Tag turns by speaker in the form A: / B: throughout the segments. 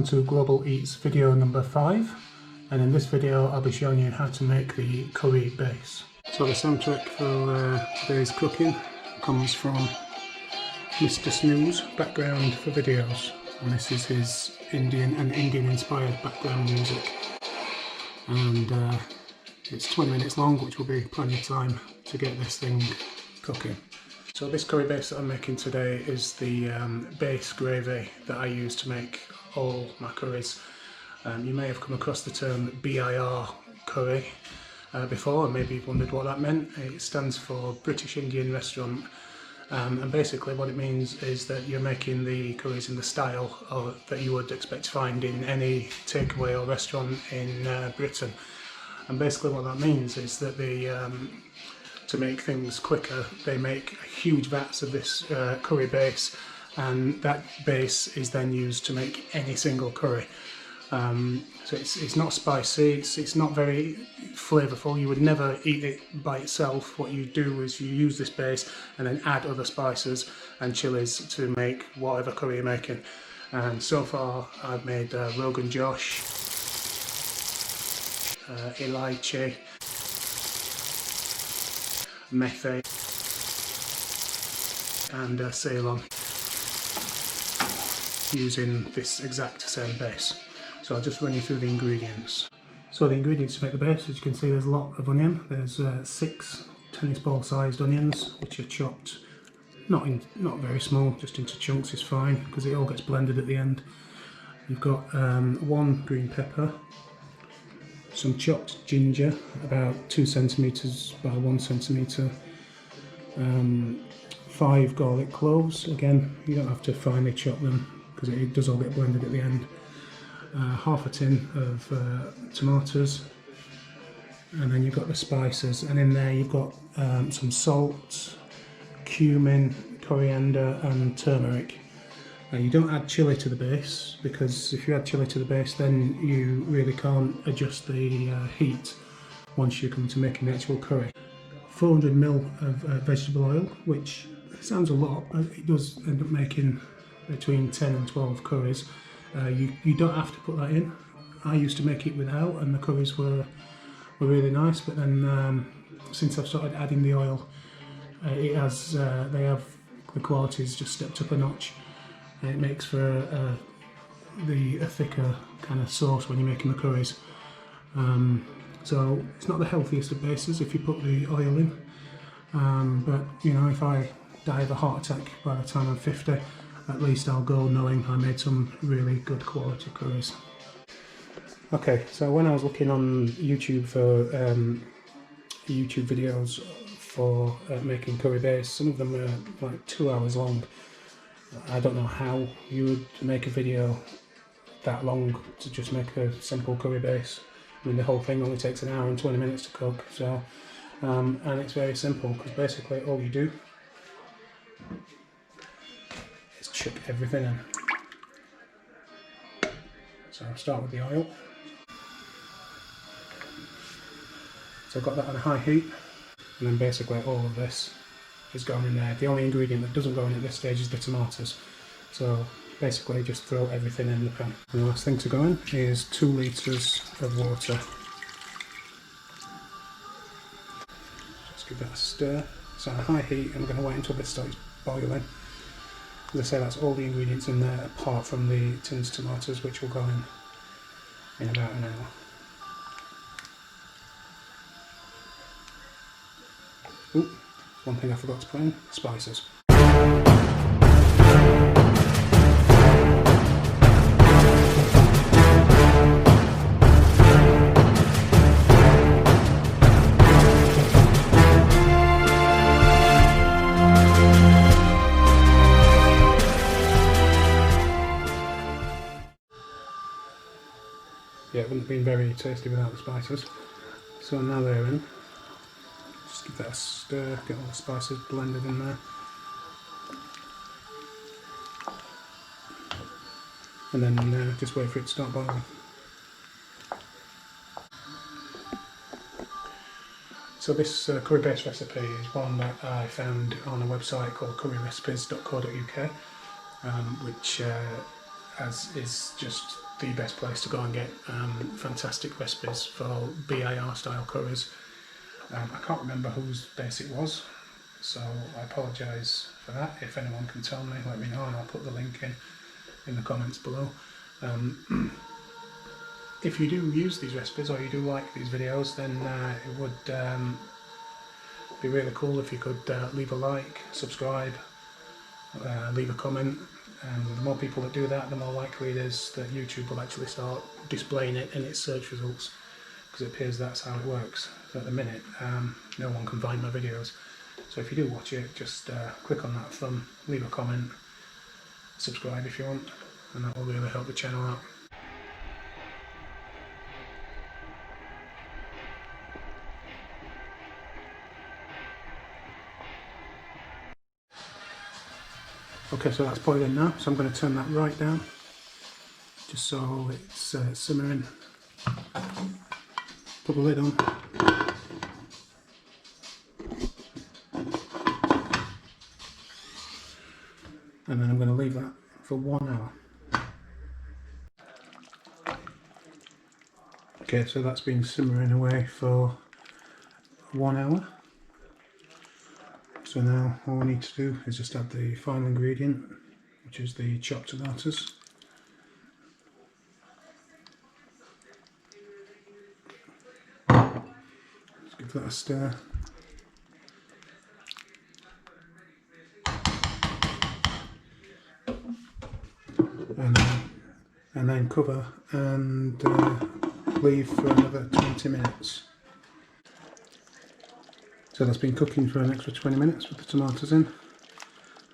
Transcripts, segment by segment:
A: Welcome to Global Eats video number 5, and in this video I'll be showing you how to make the curry base. So the soundtrack for today's cooking comes from Mr. Snooze, background for videos, and this is his Indian inspired background music, and it's 20 minutes long, which will be plenty of time to get this thing cooking. So this curry base that I'm making today is the base gravy that I use to make all my curries. You may have come across the term BIR curry before, and maybe you've wondered what that meant. It stands for British Indian Restaurant, and basically what it means is that you're making the curries in the style that you would expect to find in any takeaway or restaurant in Britain. And basically what that means is that to make things quicker, they make huge vats of this curry base, and that base is then used to make any single curry. So it's not spicy, it's not very flavourful. You would never eat it by itself. What you do is you use this base and then add other spices and chilies to make whatever curry you're making. And so far I've made Rogan Josh, Elaichi, Methe and Ceylon, using this exact same base. So I'll just run you through the ingredients. So the ingredients to make the base, as you can see, there's a lot of onion. There's 6 tennis ball sized onions, which are chopped not very small, just into chunks is fine, because it all gets blended at the end. You've got 1 green pepper, some chopped ginger, about 2 centimetres by 1 centimetre, 5 garlic cloves. Again, you don't have to finely chop them because it does all get blended at the end. Half a tin of tomatoes, and then you've got the spices, and in there you've got some salt, cumin, coriander and turmeric. You don't add chili to the base, because if you add chili to the base then you really can't adjust the heat once you come to making the actual curry. 400 ml of vegetable oil, which sounds a lot, but it does end up making between 10 and 12 curries. You don't have to put that in. I used to make it without, and the curries were really nice, but then since I've started adding the oil, they have the quality's just stepped up a notch. It makes for a thicker kind of sauce when you're making the curries. So it's not the healthiest of bases if you put the oil in, but you know, if I die of a heart attack by the time I'm 50, at least I'll go knowing I made some really good quality curries. Okay, so when I was looking on YouTube for YouTube videos for making curry base, some of them were like 2 hours long. I don't know how you would make a video that long to just make a simple curry base. I mean, the whole thing only takes 1 hour and 20 minutes to cook, so and it's very simple, because basically all you do is chuck everything in. So I'll start with the oil. So I've got that on a high heat, and then basically all of this is going in there. The only ingredient that doesn't go in at this stage is the tomatoes. So basically just throw everything in the pan. And the last thing to go in is 2 litres of water. Just give that a stir. So on a high heat, and we're going to wait until this starts boiling. As I say, that's all the ingredients in there apart from the tinned tomatoes, which will go in about an hour. Ooh, one thing I forgot to put in, spices. Yeah, it wouldn't have been very tasty without the spices. So now they're in. Just give that a stir, get all the spices blended in there. And then just wait for it to start boiling. So this curry base recipe is one that I found on a website called curryrecipes.co.uk, which as is just the best place to go and get fantastic recipes for BIR style curries. I can't remember whose base it was, so I apologise for that. If anyone can tell me, let me know, and I'll put the link in the comments below. If you do use these recipes or you do like these videos, then it would be really cool if you could leave a like, subscribe, leave a comment. And the more people that do that, the more likely it is that YouTube will actually start displaying it in its search results, because it appears that's how it works. So at the minute, no one can find my videos. So if you do watch it, just click on that thumb, leave a comment, subscribe if you want, and that will really help the channel out. Okay, so that's boiling now, so I'm going to turn that right down, just so it's simmering. Put the lid on. And then I'm going to leave that for 1 hour. Okay, so that's been simmering away for 1 hour. So now all we need to do is just add the final ingredient, which is the chopped tomatoes. Let's give that a stir. And then cover and leave for another 20 minutes. So that's been cooking for an extra 20 minutes with the tomatoes in.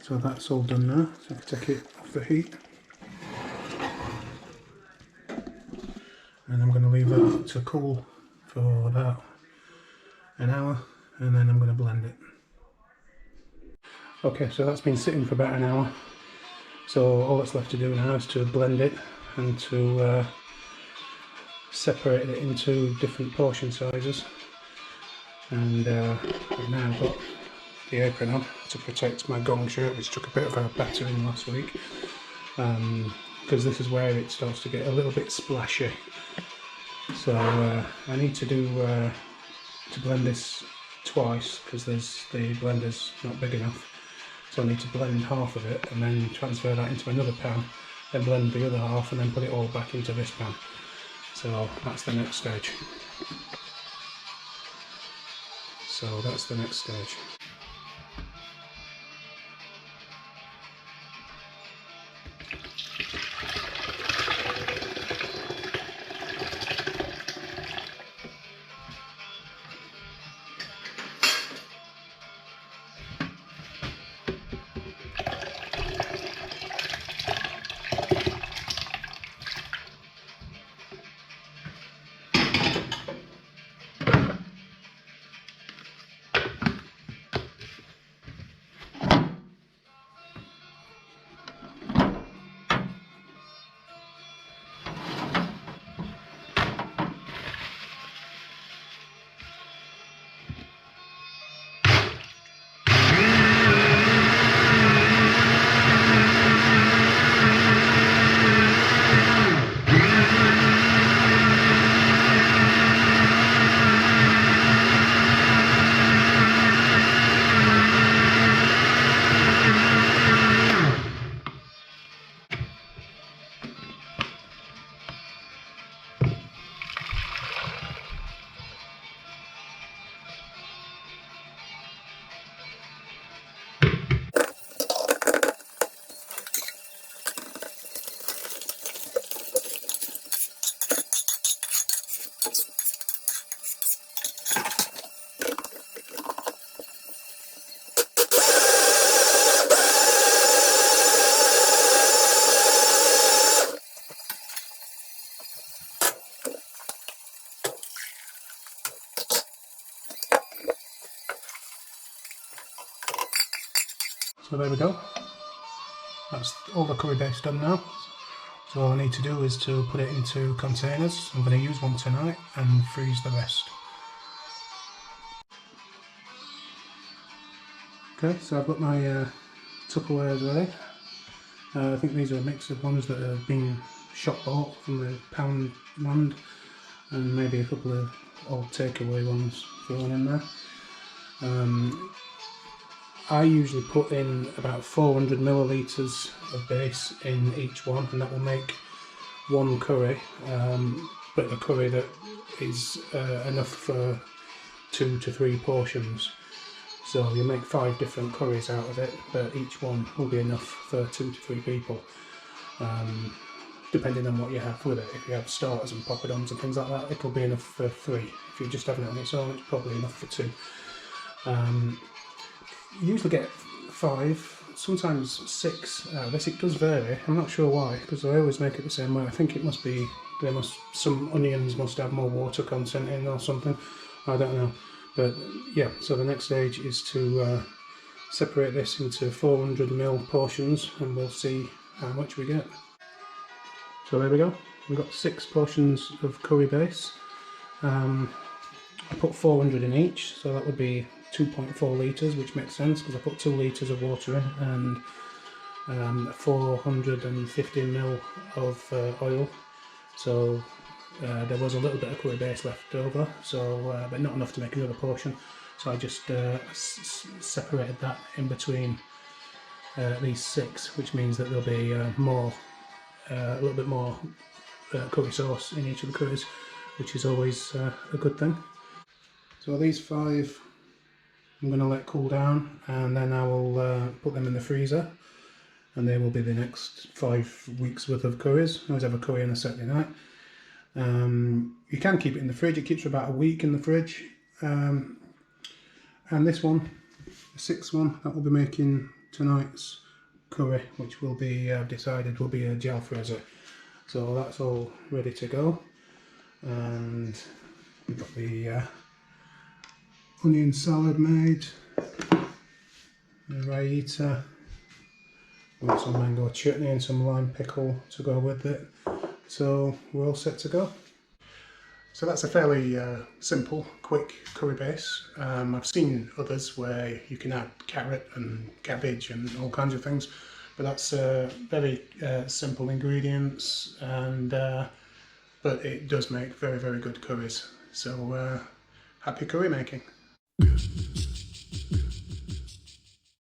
A: So that's all done now. So I can take it off the heat. And I'm going to leave that to cool for about an hour, and then I'm going to blend it. Okay, so that's been sitting for about an hour. So all that's left to do now is to blend it and to separate it into different portion sizes. And I've now got the apron on to protect my gong shirt, which took a bit of a battering last week, because this is where it starts to get a little bit splashy. So I need to blend this twice, because the blender's not big enough. So I need to blend half of it and then transfer that into another pan, then blend the other half and then put it all back into this pan. So that's the next stage. So there we go. That's all the curry base done now. So all I need to do is to put it into containers. I'm going to use one tonight and freeze the rest. Okay, so I've got my Tupperwares ready, I think these are a mix of ones that have been shop bought from the pound land, and maybe a couple of old takeaway ones thrown in there. I usually put in about 400 millilitres of base in each one, and that will make one curry, but a curry that is enough for 2 to 3 portions. So you make 5 different curries out of it, but each one will be enough for 2 to 3 people, depending on what you have with it. If you have starters and poppadoms and things like that, it'll be enough for 3. If you're just having it on its own, it's probably enough for 2. You usually get 5, sometimes 6 out of this. It does vary. I'm not sure why, because I always make it the same way. I think it must be, some onions must have more water content in or something. I don't know. But yeah, so the next stage is to separate this into 400ml portions, and we'll see how much we get. So there we go. We've got 6 portions of curry base. I put 400 in each, so that would be 2.4 litres, which makes sense because I put 2 litres of water in, and 450ml of oil. So there was a little bit of curry base left over, so but not enough to make another portion. So I just separated that in between these 6, which means that there'll be a little bit more curry sauce in each of the curries, which is always a good thing. So these 5 I'm going to let cool down, and then I will put them in the freezer, and they will be the next 5 weeks worth of curries. I always have a curry on a Saturday night. You can keep it in the fridge. It keeps for about a week in the fridge. And this one, the 6th one, that will be making tonight's curry, which will be decided will be a jalfrezi. So that's all ready to go, and we've got the onion salad made, the raita, with some mango chutney and some lime pickle to go with it. So we're all set to go. So that's a fairly simple, quick curry base. I've seen others where you can add carrot and cabbage and all kinds of things, but that's very simple ingredients, and but it does make very, very good curries. So happy curry making.